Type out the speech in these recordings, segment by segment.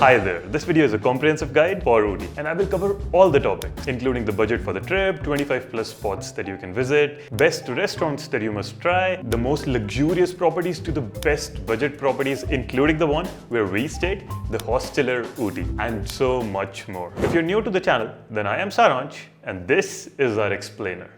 Hi there, this video is a comprehensive guide for Ooty and I will cover all the topics including the budget for the trip, 25 plus spots that you can visit, best restaurants that you must try, the most luxurious properties to the best budget properties including the one where we stayed, the hosteler Ooty, and so much more. If you're new to the channel, then I am Saransh and this is our explainer.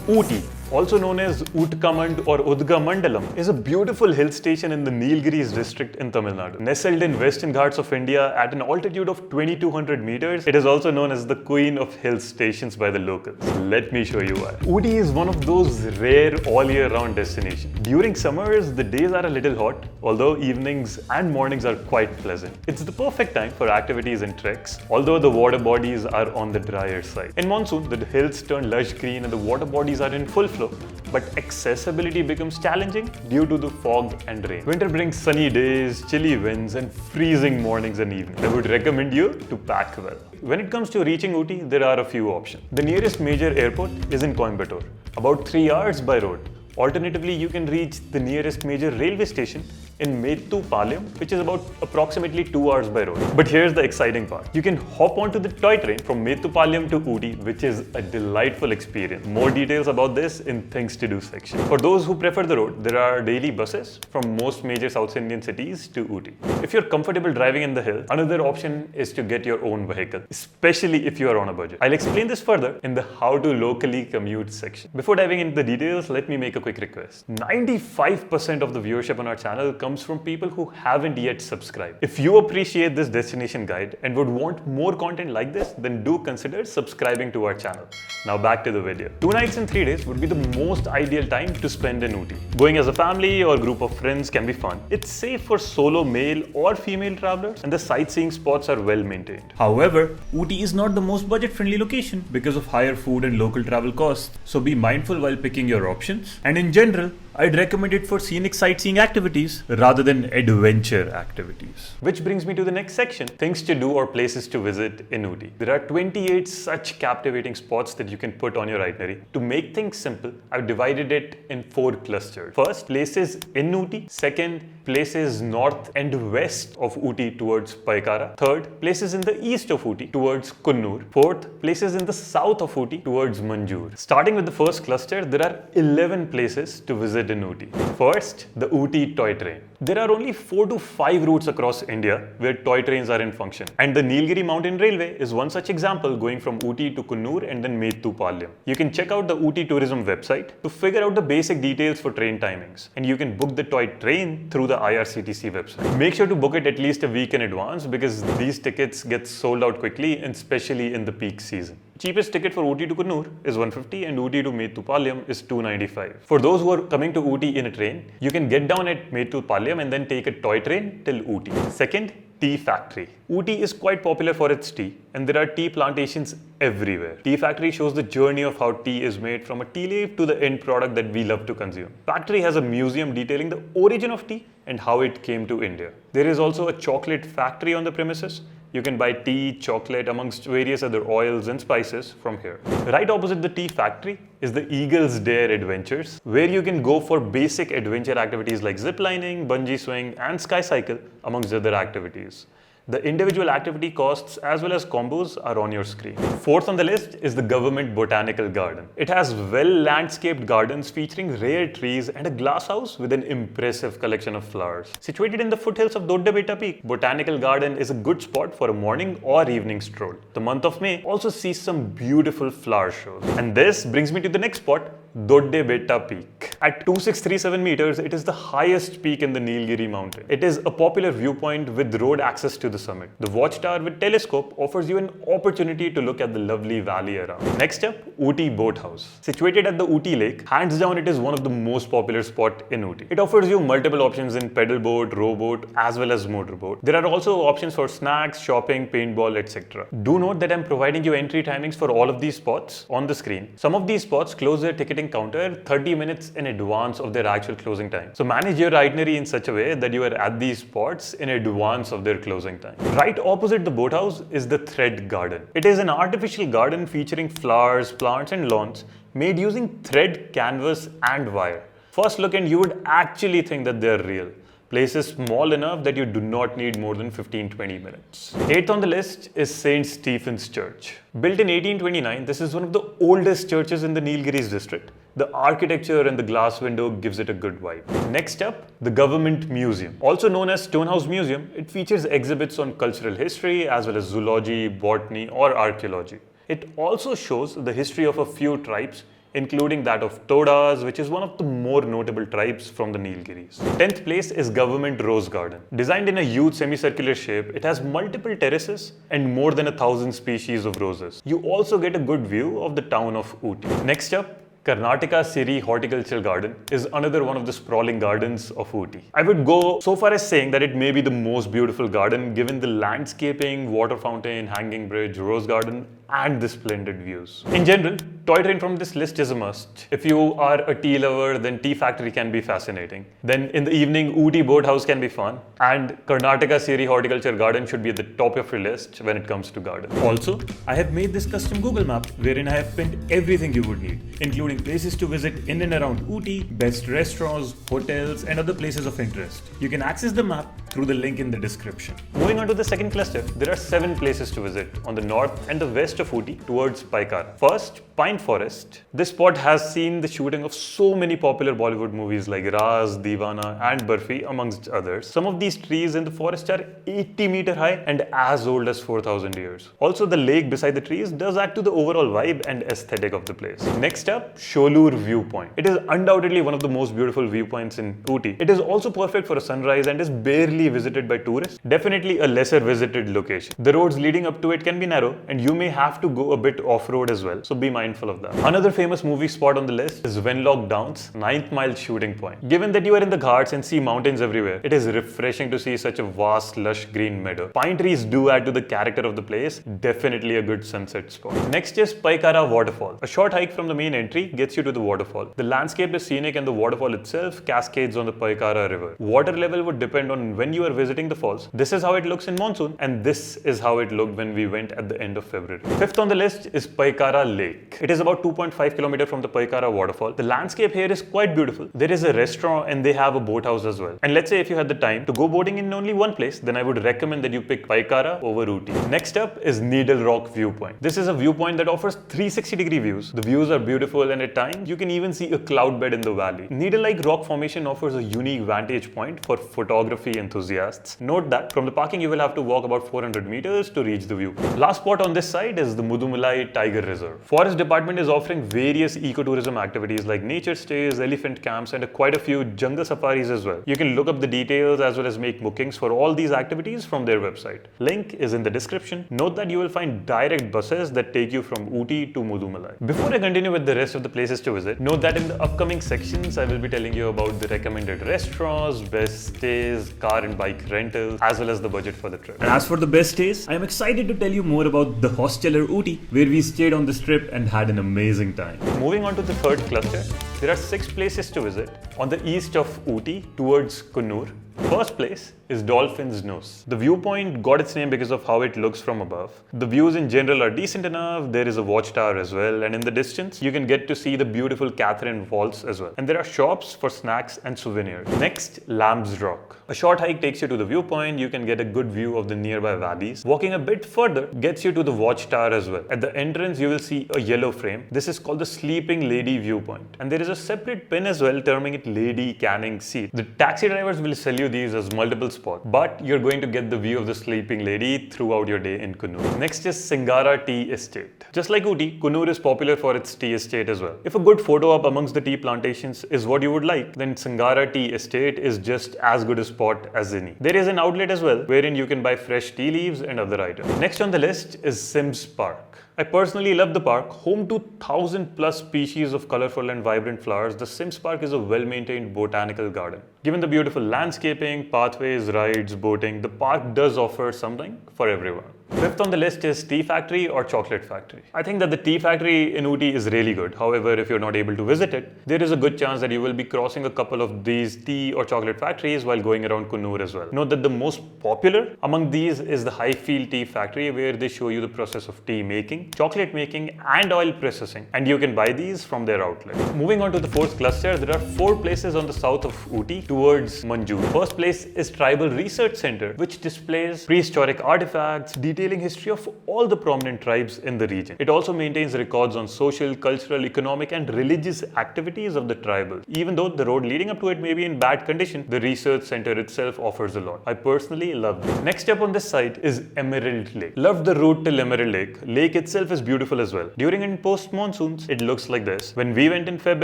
Ooty, also known as Utkamand or Udgamandalam, is a beautiful hill station in the Nilgiris district in Tamil Nadu. Nestled in Western Ghats of India at an altitude of 2200 meters, it is also known as the Queen of Hill Stations by the locals. Let me show you why. Ooty is one of those rare all-year-round destinations. During summers, the days are a little hot, although evenings and mornings are quite pleasant. It's the perfect time for activities and treks, although the water bodies are on the drier side. In monsoon, the hills turn lush green and the water bodies are in full flow, but accessibility becomes challenging due to the fog and rain. Winter brings sunny days, chilly winds, and freezing mornings and evenings. I would recommend you to pack well. When it comes to reaching Ooty, there are a few options. The nearest major airport is in Coimbatore, about 3 hours by road. Alternatively, you can reach the nearest major railway station in Mettupalayam, which is about approximately 2 hours by road. But here's the exciting part. You can hop onto the toy train from Mettupalayam to Ooty, which is a delightful experience. More details about this in Things to Do section. For those who prefer the road, there are daily buses from most major South Indian cities to Ooty. If you're comfortable driving in the hill, another option is to get your own vehicle, especially if you are on a budget. I'll explain this further in the How to Locally Commute section. Before diving into the details, let me make a quick request. 95% of the viewership on our channel comes from people who haven't yet subscribed. If you appreciate this destination guide and would want more content like this, then do consider subscribing to our channel. Now back to the video. 2 nights and 3 days would be the most ideal time to spend in Ooty. Going as a family or group of friends can be fun. It's safe for solo male or female travelers and the sightseeing spots are well maintained. However, Ooty is not the most budget-friendly location because of higher food and local travel costs. So be mindful while picking your options. And in general, I'd recommend it for scenic sightseeing activities rather than adventure activities. Which brings me to the next section, things to do or places to visit in Ooty. There are 28 such captivating spots that you can put on your itinerary. To make things simple, I've divided it in 4 clusters. First, places in Ooty. Second, places north and west of Ooty towards Pykara. Third, places in the east of Ooty towards Coonoor. Fourth, places in the south of Ooty towards Manjoor. Starting with the first cluster, there are 11 places to visit in Ooty. First, the Ooty toy train. There are only 4 to 5 routes across India where toy trains are in function. And the Nilgiri Mountain Railway is one such example, going from Ooty to Coonoor and then Mettupalayam. You can check out the Ooty tourism website to figure out the basic details for train timings. And you can book the toy train through the IRCTC website. Make sure to book it at least a week in advance because these tickets get sold out quickly, and especially in the peak season. Cheapest ticket for Ooty to Coonoor is 150 and Ooty to Mettupalayam is 295. For those who are coming to Ooty in a train, you can get down at Mettupalayam and then take a toy train till Ooty. Second, tea factory. Ooty is quite popular for its tea and there are tea plantations everywhere. Tea factory shows the journey of how tea is made from a tea leaf to the end product that we love to consume. Factory has a museum detailing the origin of tea and how it came to India. There is also a chocolate factory on the premises. You can buy tea, chocolate, amongst various other oils and spices from here. Right opposite the tea factory is the Eagle's Dare Adventures, where you can go for basic adventure activities like ziplining, bungee swing, and sky cycle, amongst other activities. The individual activity costs as well as combos are on your screen. Fourth on the list is the Government Botanical Garden. It has well-landscaped gardens featuring rare trees and a glass house with an impressive collection of flowers. Situated in the foothills of Dodde Beta Peak, Botanical Garden is a good spot for a morning or evening stroll. The month of May also sees some beautiful flower shows. And this brings me to the next spot, Dodde Beta Peak. At 2637 meters, it is the highest peak in the Nilgiri mountain. It is a popular viewpoint with road access to the summit. The watchtower with telescope offers you an opportunity to look at the lovely valley around. Next up, Ooty Boat House. Situated at the Ooty Lake, hands down it is one of the most popular spots in Ooty. It offers you multiple options in pedal boat, rowboat, as well as motorboat. There are also options for snacks, shopping, paintball, etc. Do note that I'm providing you entry timings for all of these spots on the screen. Some of these spots close their ticketing counter 30 minutes in advance of their actual closing time. So manage your itinerary in such a way that you are at these spots in advance of their closing time. Right opposite the boathouse is the Thread Garden. It is an artificial garden featuring flowers, plants and lawns made using thread, canvas and wire. First look and you would actually think that they're real. Place is small enough that you do not need more than 15-20 minutes. 8th on the list is St. Stephen's Church. Built in 1829, this is one of the oldest churches in the Nilgiris district. The architecture and the glass window gives it a good vibe. Next up, the Government Museum. Also known as Stonehouse Museum, it features exhibits on cultural history as well as zoology, botany or archaeology. It also shows the history of a few tribes, including that of Todas, which is one of the more notable tribes from the Nilgiris. 10th place is Government Rose Garden. Designed in a huge semicircular shape, it has multiple terraces and more than 1,000 species of roses. You also get a good view of the town of Ooty. Next up, Karnataka Siri Horticultural Garden is another one of the sprawling gardens of Ooty. I would go so far as saying that it may be the most beautiful garden given the landscaping, water fountain, hanging bridge, rose garden and the splendid views. In general, toy train from this list is a must. If you are a tea lover, then Tea Factory can be fascinating. Then in the evening, Ooty Boathouse can be fun. And Karnataka Siri Horticulture Garden should be at the top of your list when it comes to garden. Also, I have made this custom Google map wherein I have pinned everything you would need, including places to visit in and around Ooty, best restaurants, hotels and other places of interest. You can access the map through the link in the description. Moving on to the second cluster, there are 7 places to visit on the north and the west of Ooty towards Pykara. First, Pine Forest. This spot has seen the shooting of so many popular Bollywood movies like Raz, Deewana and Barfi amongst others. Some of these trees in the forest are 80-meter high and as old as 4,000 years. Also, the lake beside the trees does add to the overall vibe and aesthetic of the place. Next up, Sholur Viewpoint. It is undoubtedly one of the most beautiful viewpoints in Ooty. It is also perfect for a sunrise and is barely visited by tourists. Definitely a lesser visited location. The roads leading up to it can be narrow and you may have to go a bit off-road as well, so be mindful of that. Another famous movie spot on the list is Wenlock Downs, 9th mile shooting point. Given that you are in the Ghats and see mountains everywhere, it is refreshing to see such a vast, lush green meadow. Pine trees do add to the character of the place. Definitely a good sunset spot. Next is Pykara Waterfall. A short hike from the main entry gets you to the waterfall. The landscape is scenic and the waterfall itself cascades on the Pykara river. Water level would depend on when you are visiting the falls. This is how it looks in monsoon and this is how it looked when we went at the end of February. 5th on the list is Pykara Lake. It is about 2.5 km from the Pykara waterfall. The landscape here is quite beautiful. There is a restaurant and they have a boathouse as well. And let's say if you had the time to go boating in only one place, then I would recommend that you pick Pykara over Ooty. Next up is Needle Rock Viewpoint. This is a viewpoint that offers 360-degree views. The views are beautiful and at times you can even see a cloud bed in the valley. Needle-like rock formation offers a unique vantage point for photography enthusiasts. Note that from the parking you will have to walk about 400 meters to reach the view. Last spot on this side is the Mudumalai Tiger Reserve. Forest Department is offering various ecotourism activities like nature stays, elephant camps and quite a few jungle safaris as well. You can look up the details as well as make bookings for all these activities from their website. Link is in the description. Note that you will find direct buses that take you from Ooty to Mudumalai. Before I continue with the rest of the places to visit, note that in the upcoming sections I will be telling you about the recommended restaurants, best stays, car and bike rentals, as well as the budget for the trip. And as for the best stays, I am excited to tell you more about the Hosteler Ooty, where we stayed on this trip and had an amazing time. Moving on to the third cluster, there are 6 places to visit on the east of Ooty towards Coonoor. First place is Dolphin's Nose. The viewpoint got its name because of how it looks from above. The views in general are decent enough. There is a watchtower as well, and in the distance you can get to see the beautiful Catherine Falls as well. And there are shops for snacks and souvenirs. Next, Lamb's Rock. A short hike takes you to the viewpoint. You can get a good view of the nearby valleys. Walking a bit further gets you to the watchtower as well. At the entrance you will see a yellow frame. This is called the Sleeping Lady Viewpoint. And there is a separate pin as well terming it Lady Canning Seat. The taxi drivers will sell you these as multiple spots, but you're going to get the view of the Sleeping Lady throughout your day in Coonoor. Next is Singara Tea Estate. Just like Ooty, Coonoor is popular for its tea estate as well. If a good photo op amongst the tea plantations is what you would like, then Singara Tea Estate is just as good a spot as any. There is an outlet as well, wherein you can buy fresh tea leaves and other items. Next on the list is Sims Park. I personally love the park. Home to 1,000+ species of colorful and vibrant flowers, the Sims Park is a well-maintained botanical garden. Given the beautiful landscaping, pathways, rides, boating, the park does offer something for everyone. Fifth on the list is tea factory or chocolate factory. I think that the tea factory in Ooty is really good. However, if you're not able to visit it, there is a good chance that you will be crossing a couple of these tea or chocolate factories while going around Coonoor as well. Note that the most popular among these is the Highfield Tea Factory, where they show you the process of tea making, chocolate making and oil processing, and you can buy these from their outlet. Moving on to the fourth cluster, there are 4 places on the south of Ooty towards Manjoor. First place is Tribal Research Center, which displays prehistoric artifacts detailing history of all the prominent tribes in the region. It also maintains records on social, cultural, economic and religious activities of the tribal. Even though the road leading up to it may be in bad condition, the research center itself offers a lot. I personally love it. Next up on this site is Emerald Lake. Loved the route till Emerald Lake. Lake itself is beautiful as well. During and post monsoons, it looks like this. When we went in Feb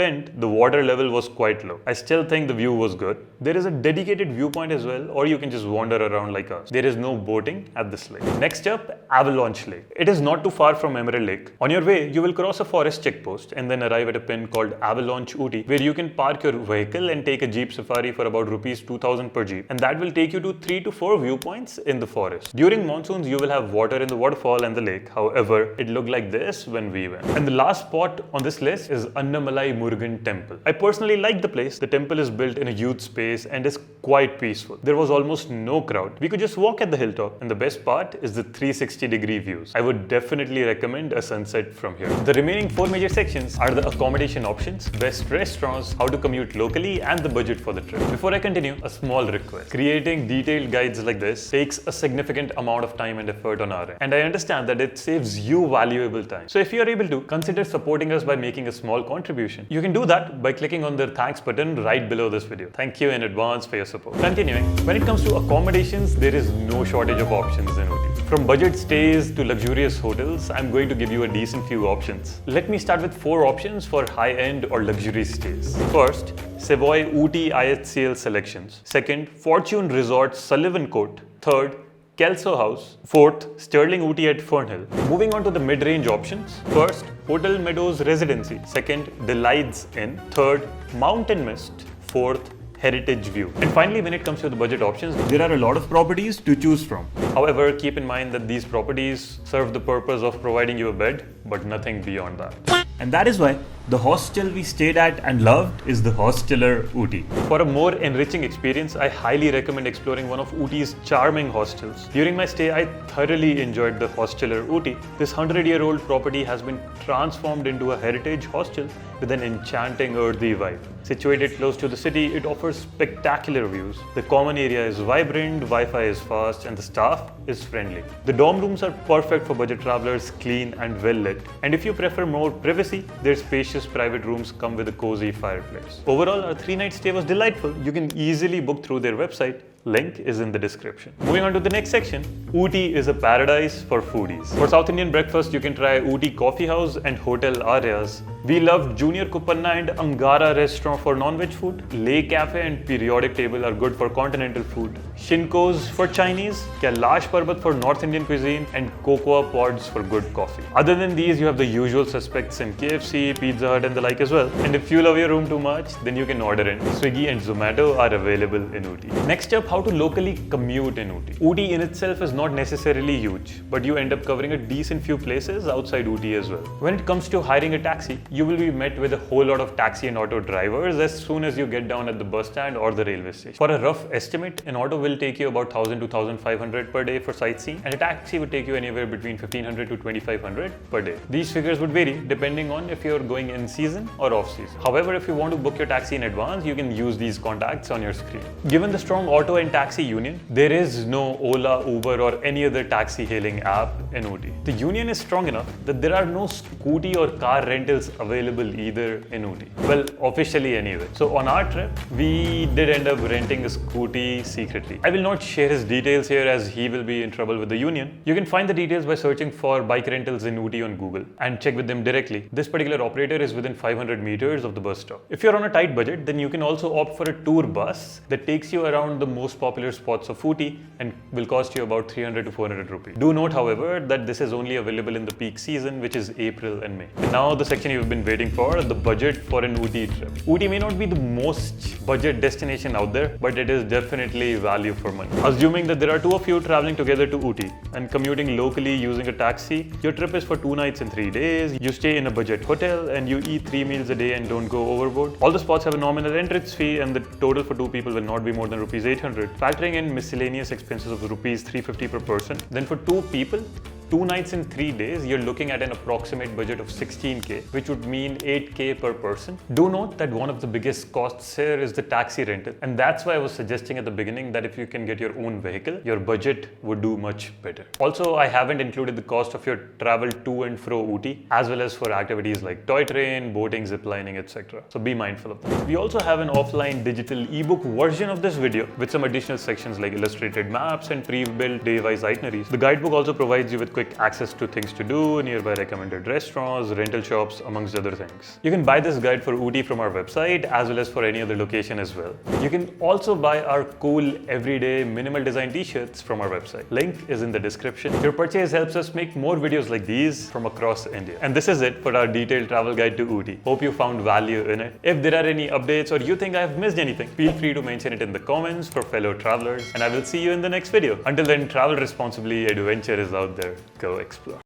end, the water level was quite low. I still think the view was good. There is a dedicated viewpoint as well, or you can just wander around like us. There is no boating at this lake. Next up, Avalanche Lake. It is not too far from Emerald Lake. On your way, you will cross a forest checkpost and then arrive at a pin called Avalanche Ooty, where you can park your vehicle and take a jeep safari for about rupees 2000 per jeep, and that will take you to 3 to 4 viewpoints in the forest. During monsoons, you will have water in the waterfall and the lake. However, it looked like this when we went. And the last spot on this list is Annamalai Murugan Temple. I personally like the place. The temple is built in a huge space and is quite peaceful. There was almost no crowd. We could just walk at the hilltop, and the best part is the 360-degree views. I would definitely recommend a sunset from here. The remaining 4 major sections are the accommodation options, best restaurants, how to commute locally, and the budget for the trip. Before I continue, a small request. Creating detailed guides like this takes a significant amount of time and effort on our end, and I understand that it saves you valuable time. So if you are able to, consider supporting us by making a small contribution. You can do that by clicking on the thanks button right below this video. Thank you in advance for your support. Continuing, when it comes to accommodations, there is no shortage of options in Ooty. From budget stays to luxurious hotels, I'm going to give you a decent few options. Let me start with 4 options for high-end or luxury stays. First, Savoy Ooty IHCL Selections. Second, Fortune Resort Sullivan Court. Third, Kelso House. Fourth, Sterling Ooty at Fernhill. Moving on to the mid-range options. First, Hotel Meadows Residency. Second, Delights Inn. Third, Mountain Mist. Fourth, Heritage View. And finally, when it comes to the budget options, there are a lot of properties to choose from. However, keep in mind that these properties serve the purpose of providing you a bed, but nothing beyond that. And that is why the hostel we stayed at and loved is the Hosteler Ooty. For a more enriching experience, I highly recommend exploring one of Ooty's charming hostels. During my stay, I thoroughly enjoyed the Hosteler Ooty. This 100-year-old property has been transformed into a heritage hostel with an enchanting earthy vibe. Situated close to the city, it offers spectacular views. The common area is vibrant, Wi-Fi is fast, and the staff is friendly. The dorm rooms are perfect for budget travelers, clean and well lit. And if you prefer more privacy, their spacious private rooms come with a cozy fireplace. Overall, our 3-night stay was delightful. You can easily book through their website. Link is in the description. Moving on to the next section, Ooty is a paradise for foodies. For South Indian breakfast, you can try Ooty Coffee House and Hotel Aryas. We loved Junior Kupanna and Angara restaurant for non-veg food. Lay Cafe and Periodic Table are good for continental food. Shinko's for Chinese, Kailash Parbat for North Indian cuisine, and Cocoa Pods for good coffee. Other than these, you have the usual suspects in KFC, Pizza Hut and the like as well. And if you love your room too much, then you can order in. Swiggy and Zomato are available in Ooty. Next up, how to locally commute in Ooty. Ooty in itself is not necessarily huge, but you end up covering a decent few places outside Ooty as well. When it comes to hiring a taxi, you will be met with a whole lot of taxi and auto drivers as soon as you get down at the bus stand or the railway station. For a rough estimate, an auto will take you about 1000 to 1500 per day for sightseeing, and a taxi would take you anywhere between 1500 to 2500 per day. These figures would vary depending on if you're going in season or off season. However, if you want to book your taxi in advance, you can use these contacts on your screen. Given the strong auto and taxi union, there is no Ola, Uber or any other taxi hailing app in Ooty. The union is strong enough that there are no scooty or car rentals available either in Ooty. Well, officially anyway. So on our trip, we did end up renting a scooty secretly. I will not share his details here as he will be in trouble with the union. You can find the details by searching for bike rentals in Ooty on Google and check with them directly. This particular operator is within 500 meters of the bus stop. If you're on a tight budget, then you can also opt for a tour bus that takes you around the most popular spots of Ooty and will cost you about 300 to 400 rupees. Do note, however, that this is only available in the peak season, which is April and May. And now the section you've been waiting for, the budget for an Ooty trip. Ooty may not be the most budget destination out there, but it is definitely value value for money. Assuming that there are two of you traveling together to Ooty and commuting locally using a taxi, your trip is for 2 nights and 3 days, you stay in a budget hotel and you eat 3 meals a day and don't go overboard. All the spots have a nominal entrance fee and the total for 2 people will not be more than rupees 800, factoring in miscellaneous expenses of rupees 350 per person. Then for 2 people, 2 nights and 3 days, you're looking at an approximate budget of 16k, which would mean 8k per person. Do note that one of the biggest costs here is the taxi rental. And that's why I was suggesting at the beginning that if you can get your own vehicle, your budget would do much better. Also, I haven't included the cost of your travel to and fro Ooty, as well as for activities like toy train, boating, ziplining, etc. So be mindful of that. We also have an offline digital ebook version of this video with some additional sections like illustrated maps and pre-built day-wise itineraries. The guidebook also provides you with quick access to things to do, nearby recommended restaurants, rental shops, amongst other things. You can buy this guide for Ooty from our website as well as for any other location as well. You can also buy our cool everyday minimal design t-shirts from our website. Link is in the description. Your purchase helps us make more videos like these from across India. And this is it for our detailed travel guide to Ooty. Hope you found value in it. If there are any updates or you think I have missed anything, feel free to mention it in the comments for fellow travelers, and I will see you in the next video. Until then, travel responsibly, adventure is out there. Go explore.